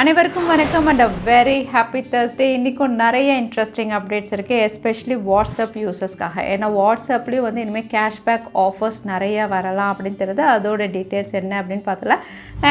அனைவருக்கும் வணக்கம் and very happy Thursday. இன்றைக்கும் நிறைய இன்ட்ரெஸ்டிங் அப்டேட்ஸ் இருக்குது, எஸ்பெஷலி வாட்ஸ்அப் யூசர்ஸ்க்காக. ஏன்னா வாட்ஸ்அப்லேயும் வந்து இனிமேல் கேஷ்பேக் ஆஃபர்ஸ் நிறையா வரலாம் அப்படின்னு தெரியுது. அதோட டீட்டெயில்ஸ் என்ன அப்படின்னு பார்த்தல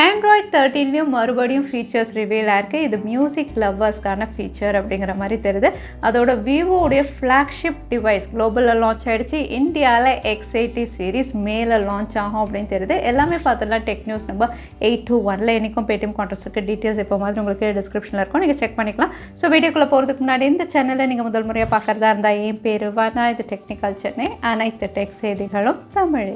ஆண்ட்ராய்ட் 13லேயும் மறுபடியும் ஃபீச்சர்ஸ் ரிவீல் ஆயிருக்கு. இது மியூசிக் லவ்வர்ஸ்க்கான ஃபீச்சர் அப்படிங்கிற மாதிரி தெரியுது. அதோட விவோடைய ஃப்ளாக்ஷிப் டிவைஸ் குளோபலில் லான்ச் ஆகிடுச்சு. இந்தியாவில் X80 சீரீஸ் மேலே லான்ச் ஆகும் அப்படின்னு தெரியுது. எல்லாமே பார்த்தலாம் டெக் நியூஸ் நம்பர் 821 இன்றைக்கும் பேடிஎம் கான்ட்ராக்ட்ஸுக்கு டீட்டெயில்ஸ் இப்போ மாதிரி உங்களுக்கு டிஸ்கிரிப்ஷனில் இருக்கும், நீங்கள் செக் பண்ணிக்கலாம். ஸோ வீடியோக்குள்ளே போகிறதுக்கு முன்னாடி இந்த சேனலில் நீங்கள் முதல் முறையாக பார்க்குறதா இருந்தால் என் பேர் வானா, இது டெக்னிக்கல் சென்னை, அனைத்து டெக் செய்திகளும் தமிழ்.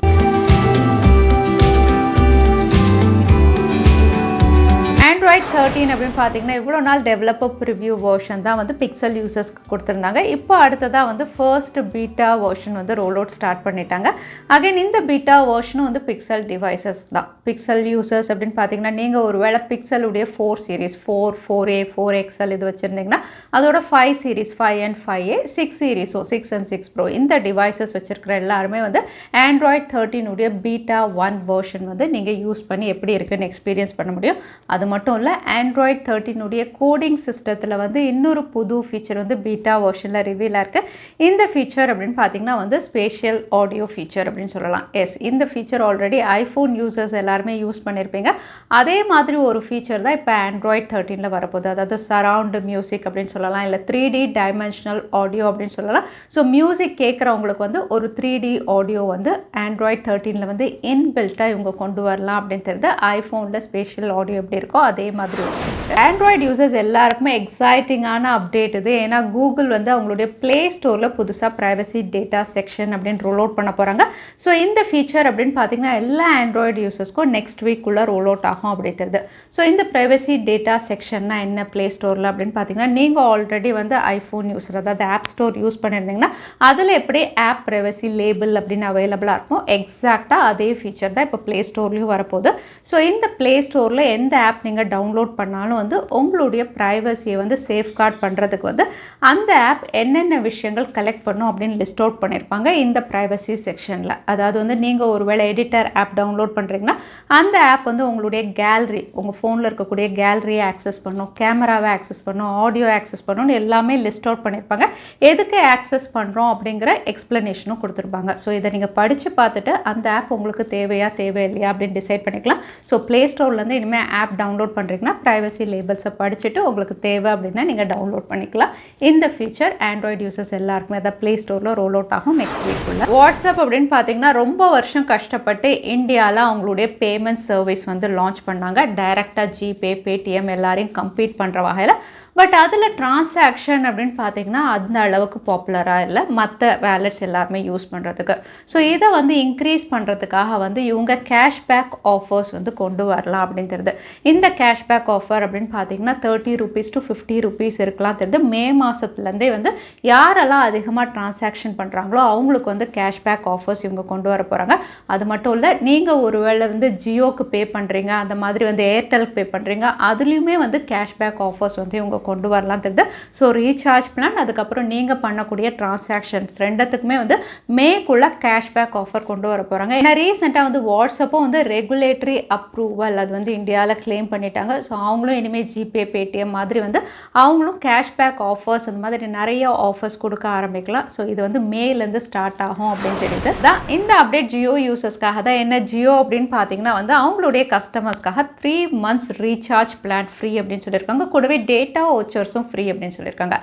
ஆண்ட்ராய்ட் 13 அப்படின்னு பார்த்தீங்கன்னா இவ்வளோ நாள் டெவலப்பர் ப்ரிவ்யூ வெர்ஷன் தான் வந்து பிக்சல் யூசர்ஸ்க்கு கொடுத்துருந்தாங்க. இப்போ அடுத்ததாக வந்து ஃபர்ஸ்ட் பீட்டா வெர்ஷன் வந்து ரோல் அவுட் ஸ்டார்ட் பண்ணிட்டாங்க. அகைன் இந்த பீட்டா வெர்ஷனும் வந்து பிக்சல் டிவைசஸ் தான். பிக்சல் யூசர்ஸ் அப்படின்னு பார்த்தீங்கன்னா நீங்கள் ஒரு வேளை பிக்சலுடைய 4 சீரீஸ் 4A 4XL இது வச்சுருந்தீங்கன்னா அதோட 5 series 5 and 5A 6 சீரீஸோ 6 and 6 Pro இந்த டிவைசஸ் வச்சுருக்கிற எல்லாருமே வந்து ஆண்ட்ராய்ட் 13 பீட்டா 1 வெர்ஷன் வந்து நீங்கள் யூஸ் பண்ணி எப்படி இருக்குன்னு எக்ஸ்பீரியன்ஸ் பண்ண முடியும். அது மட்டும் இல்லை, ஆண்ட்ராய்ட் 13 கோடிங் சிஸ்டத்தில் வந்து இன்னொரு புது ஃபீச்சர் வந்து பீட்டா வெர்ஷனில் ரிவீல் ஆயிருக்கு. இந்த ஃபீச்சர் அப்படின்னு பார்த்தீங்கன்னா வந்து ஸ்பேஷியல் ஆடியோ ஃபீச்சர் அப்படின்னு சொல்லலாம். எஸ், இந்த ஃபீச்சர் ஆல்ரெடி ஐஃபோன் யூசர்ஸ் எல்லாருமே யூஸ் பண்ணியிருப்பீங்க. அதே மாதிரி ஒரு ஃபீச்சர் தான் இப்போ ஆண்ட்ராய்ட் 13 வரப்போகுது. அதாவது சரவுண்ட் மியூசிக் அப்படின்னு சொல்லலாம், இல்லை 3D டைமென்ஷனல் ஆடியோ அப்படின்னு சொல்லலாம். ஸோ மியூசிக் கேட்குறவங்களுக்கு வந்து ஒரு 3D ஆடியோ வந்து ஆண்ட்ராய்ட் 13 வந்து இன்பில்ட்டாக இவங்க கொண்டு வரலாம் அப்படின்னு தெரியுது. ஐஃபோனில் ஸ்பேஷியல் ஆடியோ எப்படி இருக்கோ அதே மாதிரி ஆண்ட்ராய்டு யூசர்ஸ் எல்லாருக்குமே எக்ஸைட்டிங்கான அப்டேட் இது. ஏன்னா கூகுள் வந்து அவங்களுடைய ப்ளே ஸ்டோரில் புதுசாக ப்ரைவசி டேட்டா செக்ஷன் அப்படின்னு ரோல் அவுட் பண்ண போகிறாங்க. ஸோ இந்த ஃபீச்சர் அப்படின்னு பார்த்தீங்கன்னா எல்லா ஆண்ட்ராய்டு யூசர்ஸ்க்கும் நெக்ஸ்ட் வீக்குள்ளே ரோல் அவுட் ஆகும் அப்படி தெரியுது. ஸோ இந்த ப்ரைவசி டேட்டா செக்ஷன்னா என்ன ப்ளே ஸ்டோரில் அப்படின்னு பார்த்தீங்கன்னா நீங்கள் ஆல்ரெடி வந்து ஐஃபோன் யூஸர் அதாவது ஆப் ஸ்டோர் யூஸ் பண்ணியிருந்தீங்கன்னா அதில் எப்படி ஆப் ப்ரைவசி லேபிள் அப்படின்னு அவைலபிளாக இருக்கும், எக்ஸாக்டாக அதே ஃபீச்சர் தான் இப்போ ப்ளே ஸ்டோர்லேயும் வரப்போகுது. ஸோ இந்த ப்ளே ஸ்டோரில் எந்த ஆப் நீங்கள் டவுன்லோட் பண்ணாலும் வந்து உங்களுடைய ப்ரைவசியை வந்து சேஃப்கார்ட் பண்ணுறதுக்கு வந்து அந்த ஆப் என்னென்ன விஷயங்கள் கலெக்ட் பண்ணும் அப்படின்னு லிஸ்ட் அவுட் பண்ணியிருப்பாங்க இந்த ப்ரைவசி செக்ஷனில். அதாவது வந்து நீங்கள் ஒருவேளை எடிட்டர் ஆப் டவுன்லோட் பண்ணுறீங்கன்னா அந்த ஆப் வந்து உங்களுடைய கேலரி, உங்கள் ஃபோனில் இருக்கக்கூடிய கேலரியை ஆக்சஸ் பண்ணும், கேமராவை ஆக்சஸ் பண்ணும், ஆடியோ ஆக்சஸ் பண்ணணும்னு எல்லாமே லிஸ்ட் அவுட் பண்ணியிருப்பாங்க. எதுக்கு ஆக்சஸ் பண்ணுறோம் அப்படிங்கிற எக்ஸ்ப்ளனேஷனும் கொடுத்துருப்பாங்க. ஸோ இதை நீங்கள் படித்து பார்த்துட்டு அந்த ஆப் உங்களுக்கு தேவையா தேவையில்லையா அப்படின்னு டிசைட் பண்ணிக்கலாம். ஸோ ப்ளே ஸ்டோர்லேருந்து இனிமேல் ஆப் டவுன்லோட் பண்ணுறீங்கன்னா ப்ரைவசி லேபிள்ஸை படிச்சுட்டு உங்களுக்கு தேவை அப்படின்னா நீங்கள் டவுன்லோட் பண்ணிக்கலாம். இந்த ஃபீச்சர் ஆண்ட்ராய்டு யூசர்ஸ் எல்லாருக்குமே அதை ப்ளே ஸ்டோரில் ரோல் அவுட் ஆகும் நெக்ஸ்ட் வீக்குள்ள. வாட்ஸ்அப் அப்படின்னு பார்த்தீங்கன்னா ரொம்ப வருஷம் கஷ்டப்பட்டு இந்தியாவில் அவங்களுடைய பேமெண்ட் சர்வீஸ் வந்து லான்ச் பண்ணாங்க. டைரெக்டாக ஜிபே பேடிஎம் எல்லாரையும் கம்பீட் பண்ணுற வகையில். பட் அதில் டிரான்சாக்ஷன் அப்படின்னு பார்த்தீங்கன்னா அந்த அளவுக்கு பாப்புலராக இல்லை மற்ற வேலட்ஸ் எல்லாருமே யூஸ் பண்ணுறதுக்கு. ஸோ இதை வந்து இன்க்ரீஸ் பண்ணுறதுக்காக வந்து இவங்க கேஷ்பேக் ஆஃபர்ஸ் வந்து கொண்டு வரலாம் அப்படின்னு தெரியுது. இந்த கேஷ்பேக் ஆஃபர் அப்படின்னு பார்த்தீங்கன்னா 30 rupees to 50 rupees இருக்கலாம் தெரியுது. மே மாதத்துலேருந்தே வந்து யாரெல்லாம் அதிகமாக டிரான்சாக்ஷன் பண்ணுறாங்களோ அவங்களுக்கு வந்து கேஷ்பேக் ஆஃபர்ஸ் இவங்க கொண்டு வர போகிறாங்க. அது மட்டும் இல்லை, நீங்கள் ஒருவேளை வந்து ஜியோக்கு பே பண்ணுறீங்க, அந்த மாதிரி வந்து ஏர்டெலுக்கு பே பண்ணுறீங்க, அதுலேயுமே வந்து கேஷ்பேக் ஆஃபர்ஸ் வந்து இவங்க கொண்டு வரலாம் தெரியுது. ஸோ ரீசார்ஜ் பிளான் அதுக்கப்புறம் நீங்கள் பண்ணக்கூடிய டிரான்சாக்ஷன்ஸ் ரெண்டுத்துக்குமே வந்து மேக்குள்ள கேஷ்பேக் ஆஃபர் கொண்டு வர போகிறாங்க. ஏன்னா ரீசெண்டாக வந்து வாட்ஸ்அப்பும் வந்து ரெகுலேட்டரி அப்ரூவல் அது வந்து இந்தியாவில் கிளைம் பண்ணிட்டாங்க. ஸோ அவங்களும் இனிமேல் ஜிபே பேடிஎம் மாதிரி வந்து அவங்களும் கேஷ்பேக் ஆஃபர்ஸ் அந்த மாதிரி நிறைய ஆஃபர்ஸ் கொடுக்க ஆரம்பிக்கலாம். ஸோ இது வந்து மேலேருந்து ஸ்டார்ட் ஆகும் அப்படின்னு தெரியுது. தான் இந்த அப்டேட் ஜியோ யூசர்ஸ்க்காக தான். என்ன ஜியோ அப்படின்னு பார்த்தீங்கன்னா வந்து அவங்களுடைய கஸ்டமர்ஸ்க்காக 3 months ரீசார்ஜ் பிளான் ஃப்ரீ அப்படின்னு சொல்லியிருக்காங்க. கூடவே டேட்டா வவுச்சர்ஸும் ஃப்ரீ அப்படின்னு சொல்லியிருக்காங்க.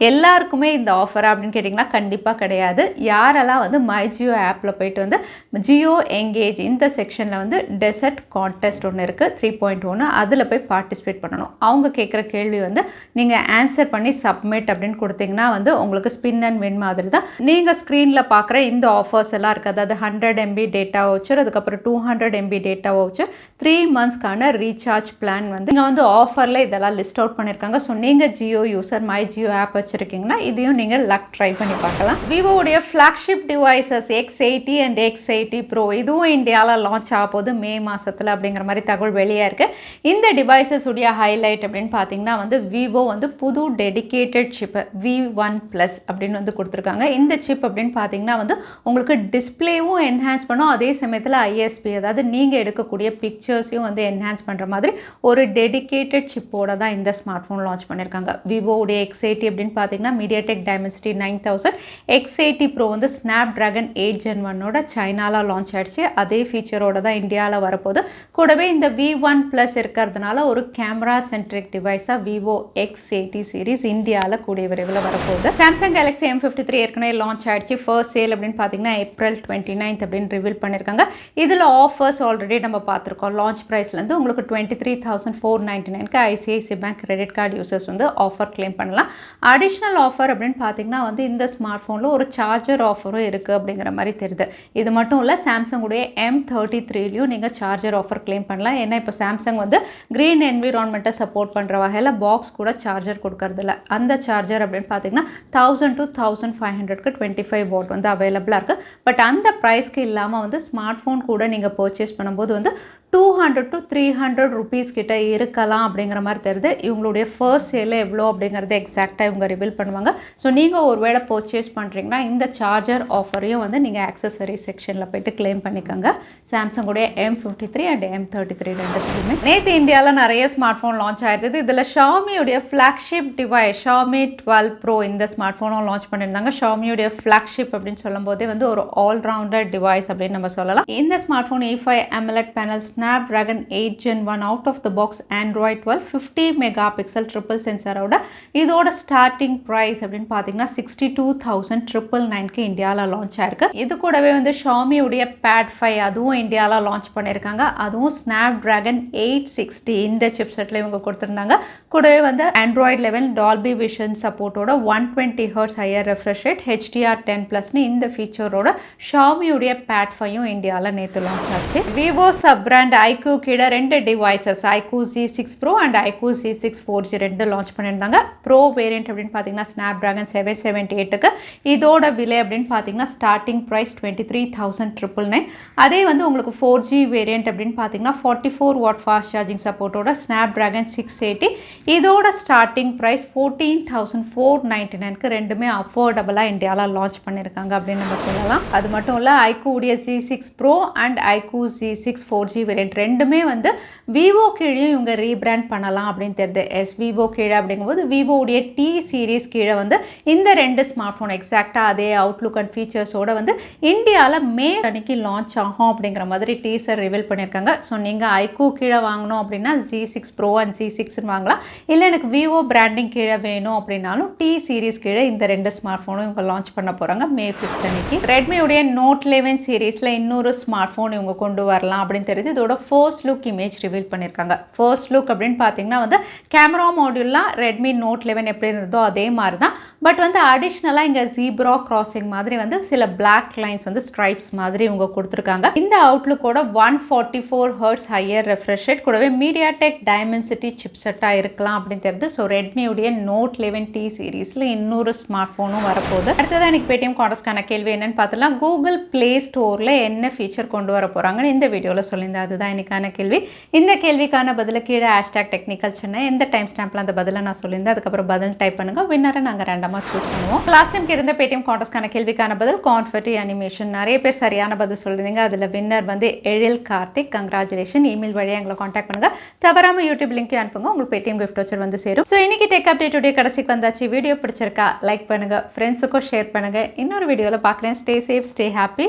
எல்லாருக்குமே இந்த ஆஃபரா அப்படின்னு கேட்டிங்கன்னா கண்டிப்பாக கிடையாது. யாரெல்லாம் வந்து மை ஜியோ ஆப்பில் போயிட்டு வந்து ஜியோ எங்கேஜ் இந்த செக்ஷனில் வந்து டெசர்ட் கான்டெஸ்ட் ஒன்று இருக்குது 3.1 அதில் போய் பார்ட்டிசிபேட் பண்ணணும். அவங்க கேட்குற கேள்வி வந்து நீங்கள் ஆன்சர் பண்ணி சப்மிட் அப்படின்னு கொடுத்தீங்கன்னா வந்து உங்களுக்கு ஸ்பின் அண்ட் வின் மாதிரி தான். நீங்கள் ஸ்க்ரீனில் பார்க்குற இந்த ஆஃபர்ஸ் எல்லாம் இருக்குது. அதாவது 100 MB டேட்டா வவுச்சர், அதுக்கப்புறம் 200 MB டேட்டா வவுச்சர், 3 monthsக்கான ரீசார்ஜ் பிளான் வந்து இங்கே வந்து ஆஃபரில் இதெல்லாம் லிஸ்ட் அவுட் பண்ணியிருக்காங்க. ஸோ நீங்கள் Jio user my Jio app வச்சுருக்கீங்கன்னா இதையும் நீங்கள் லக் ட்ரை பண்ணி பார்க்கலாம். விவோடைய flagship devices X80 and X80 Pro இதுவும் இந்தியாவில் லான்ச் ஆக போது மே மாதத்தில் அப்படிங்கிற மாதிரி தகவல் வெளியாக இருக்குது. இந்த இந்த டிவைசஸ் உடைய ஹைலைட் அப்படின்னு பார்த்தீங்கன்னா வந்து விவோ வந்து புது டெடிகேட்டட் சிப் V1 ப்ளஸ் அப்படின்னு வந்து கொடுத்துருக்காங்க. இந்த சிப் அப்படின்னு பார்த்தீங்கன்னா வந்து உங்களுக்கு டிஸ்பிளேவும் என்ஹான்ஸ் பண்ணும், அதே சமயத்தில் ISP அதாவது நீங்கள் எடுக்கக்கூடிய பிக்சர்ஸையும் வந்து என்ஹான்ஸ் பண்ணுற மாதிரி ஒரு டெடிகேட்டட் சிப்போட தான் இந்த ஸ்மார்ட் ஃபோன் லான்ச் பண்ணியிருக்காங்க. விவோடைய X80 அப்படின்னு பார்த்தீங்கன்னா MediaTek Dimensity 9000 X80 Pro வந்து Snapdragon 8 Gen 1ஓட சைனாவில் லான்ச் ஆயிடுச்சு. அதே ஃபீச்சரோட தான் இந்தியாவில் வரப்போகுது. கூடவே இந்த V1 ப்ளஸ் இருக்கிறதுனால ஒரு கேமரா சென்ட்ரிக் டிவைஸாக Vivo X80 Series இந்தியாவில் கூடிய விரைவில் வரப்போகுது. சாம்சங் Galaxy M53 ஏற்கனவே லான்ச் ஆயிடுச்சு. ஃபர்ஸ்ட் சேல் அப்படின்னு பார்த்தீங்கன்னா ஏப்ரல் 29 அப்படின்னு ரிவீல் பண்ணியிருக்காங்க. இதில் ஆஃபர்ஸ் ஆல்ரெடி நம்ம பார்த்துருக்கோம். லான்ச் ப்ரைஸ்லேருந்து உங்களுக்கு 23,499க்கு ICICI bank credit card users வந்து ஆஃபர் கிளைம் பண்ணலாம். அடிஷ்னல் ஆஃபர் அப்படின்னு பார்த்தீங்கன்னா வந்து இந்த ஸ்மார்ட் ஃபோனில் ஒரு சார்ஜர் ஆஃபரும் இருக்குது அப்படிங்கிற மாதிரி தெரியுது. இது மட்டும் இல்லை, சாம்சங்குடைய M33லையும் நீங்கள் சார்ஜர் ஆஃபர் கிளைம் பண்ணலாம். ஏன்னா இப்போ சாம்சங் வந்து கிரீன் என்விரான்மெண்ட்டை சப்போர்ட் பண்ணுற வகையில் பாக்ஸ் கூட சார்ஜர் கொடுக்கறதில்ல. அந்த சார்ஜர் அப்படின்னு பார்த்தீங்கன்னா 1000 to 1500க்கு 25 வாட் வந்து அவைலபிளாக இருக்குது. பட் அந்த ப்ரைஸ்க்கு இல்லாமல் வந்து ஸ்மார்ட் ஃபோன் கூட நீங்கள் பர்ச்சேஸ் பண்ணும்போது வந்து 200 to 300 rupees கிட்ட இருக்கலாம் அப்படிங்கிற மாதிரி தெரியுது. இவங்களுடைய ஃபர்ஸ்ட் சேலில் எவ்வளோ அப்படிங்கிறது எக்ஸாக்டாக இவங்க ரிவீல் பண்ணுவாங்க. ஸோ நீங்கள் ஒரு வேளை பர்ச்சேஸ் பண்ணுறீங்கன்னா இந்த சார்ஜர் ஆஃபரையும் வந்து நீங்கள் ஆக்சசரி செக்ஷனில் போய்ட்டு கிளைம் பண்ணிக்கோங்க. சாம்சங்குடைய M53 அண்ட் M33 ரெண்டுத்துலையுமே நேற்று இந்தியாவில் நிறைய ஸ்மார்ட் ஃபோன் லான்ச் ஆயிருந்தது. இதில் ஷாமியுடைய ஃப்ளாக்ஷிப் டிவைஸ் Xiaomi 12 Pro இந்த ஸ்மார்ட் ஃபோனும் லான்ச் பண்ணியிருந்தாங்க. ஷாமியுடைய ஃப்ளாக்ஷிப் அப்படின்னு சொல்லும் போதே வந்து ஒரு ஆல்ரவுண்டர் டிவைஸ் அப்படின்னு நம்ம சொல்லலாம். இந்த smart phone E5 AMOLED panel Snapdragon 8 Gen 1 out of the box Android 12 50 megapixel triple sensor-ஓட இதோட ஸ்டார்டிங் ப்ரைஸ் அப்படின்னு பார்த்தீங்கன்னா 62,999க்கு இந்தியாவில் லான்ச் ஆயிருக்கு. இது கூடவே வந்து Xiaomi உடைய Pad 5 அதுவும் இந்தியாவில் லான்ச் பண்ணியிருக்காங்க. அதுவும் Snapdragon 860 இந்த சிப்செட்டில் இவங்க கொடுத்துருந்தாங்க. கூடவே வந்து Android 11 Dolby Vision சப்போர்ட்டோட 120 Hz ஹையர் ரெஃப்ரெஷ் ரேட் HDR10+னு இந்த ஃபீச்சரோட Xiaomi உடைய Pad 5யும் இந்தியாவில் நேற்று லான்ச் ஆச்சு. Vivo சப் பிராண்ட் iQOO கீழே ரெண்டு devices iQOO Z6 Pro and iQOO Z6 4G ரெண்டு லான்ச் பண்ணியிருந்தாங்க. ப்ரோ வேரியன்ட் அப்படின்னு பார்த்தீங்கன்னா Snapdragon 778க்கு இதோட விலை அப்படின்னு பார்த்தீங்கன்னா ஸ்டார்டிங் ப்ரைஸ் 23,999. அதே வந்து உங்களுக்கு 4G வேரியன்ட் அப்படின்னு பார்த்தீங்கன்னா 44 வாட் ஃபாஸ்ட் சார்ஜிங் சப்போர்ட்டோட Snapdragon 680 இதோட ஸ்டார்டிங் ப்ரைஸ் 14,499க்கு ரெண்டுமே அஃபோர்டபுளாக இந்தியாவில் லான்ச் பண்ணியிருக்காங்க அப்படின்னு நம்ம சொல்லலாம். அது மட்டும் இல்லை iQOO உடைய Z6 Pro and iQOO Z6 4G variant ரெண்டுமே வந்து விவோ கீழே இவங்க ரீபிராண்ட் பண்ணலாம் அப்படின்னு தெரியுது. விவோ கீழே அப்படிங்கும்போது விவோ உடைய T சீரீஸ் கீழே வந்து இந்த ரெண்டு ஸ்மார்ட் ஃபோன் எக்ஸாக்டாக அதே அவுட்லுக் அண்ட் ஃபீச்சர்ஸோட வந்து இந்தியாவில் மே அன்னைக்கு லான்ச் ஆகும் அப்படிங்கிற மாதிரி டீசர் ரிவீல் பண்ணியிருக்காங்க. ஸோ நீங்கள் iQOO கீழே வாங்கணும் அப்படின்னா Z6 Pro அண்ட் Z6 வாங்கலாம். இல்லை எனக்கு விவோ பிராண்டிங் கீழே வேணும் அப்படின்னாலும் T சீரீஸ் கீழே இந்த ரெண்டு ஸ்மார்ட் ஃபோனும் இவங்க லான்ச் பண்ண போகிறாங்க மே 5 அன்னைக்கு. ரெட்மி உடைய Note 11 சீரீஸில் இன்னொரு ஸ்மார்ட் ஃபோன் இவங்க கொண்டு வரலாம் அப்படின்னு தெரியுது. இதோட ஃபர்ஸ்ட் லுக் இமேஜ் ரிவீல் பண்ணியிருக்காங்க. ஃபர்ஸ்ட் லுக் அப்படின்னு பார்த்தீங்கன்னா வந்து கேமரா மாடியூல்லாம் Redmi Note 11 எப்படி இருந்ததோ அதே மாதிரி தான். பட் வந்து அடிஷ்னலாக இங்கே ஜீப்ரா கிராசிங் மாதிரி வந்து சில பிளாக் லைன்ஸ் வந்து ஸ்ட்ரைப்ஸ் மாதிரி இவங்க கொடுத்துருக்காங்க. இந்த அவுட்லுக்கோட 144 Hz ஹையர் ரெஃப்ரெஷ் ரேட் கூடவே MediaTek Dimensity சிப்செட்டாக இருக்கலாம் அப்படின்னு தெரியுது. ஸோ ரெட்மியுடைய Note 11 T சீரீஸில் இன்னொரு ஸ்மார்ட் ஃபோனும் வரப்போகுது. அடுத்ததான் எனக்கு பேடிஎம் கான்டெஸ்ட்கான கேள்வி என்னன்னு பார்த்தலாம். கூகுள் பிளே ஸ்டோரில் என்ன ஃபீச்சர் கொண்டு வர போகிறாங்கன்னு இந்த வீடியோவில் சொல்லியிருந்தேன். அதுதான் இன்னைக்கான கேள்வி. இந்த கேள்விக்கான பதில கீழே #Technical Chennai எந்த டைம் ஸ்டாம்பில் அந்த பதிலை நான் சொல்லியிருந்தேன். அதுக்கப்புறம் பதில் டைப் பண்ணுங்க. வின்னரை நாங்கள் ரேண்டமாக சூஸ் பண்ணுவோம். லாஸ்ட் டைம் இருந்த பேடிஎம் கான்டெஸ்ட்கான கேள்விக்கான பதில் கான்ஃபெட்டி அனிமேஷன். நிறைய பேர் சரியான பதில் சொல்லியிருந்தீங்க. அதில் வின்னர் வந்து எழில் கார்த்திக். கங்க்ராச்சுலேஷன். இமெயில் வழியாக எங்களை காண்டாக்ட் பண்ணுங்க. தவறாமல் யூடியூப் லிங்க் அனுப்புங்க. உங்களுக்கு பேடிஎம் கிஃப்ட் வச்சர் வந்து சேரும். ஸோ இன்னைக்கு டெக் அப்டேட்டுடைய கடைசிக்கு வந்தாச்சு. வீடியோ பிடிச்சிருக்கா லைக் பண்ணுங்க, ஃப்ரெண்ட்ஸுக்கும் ஷேர் பண்ணுங்க. இன்னொரு வீடியோவில் பார்க்குறேன். Stay safe, stay happy.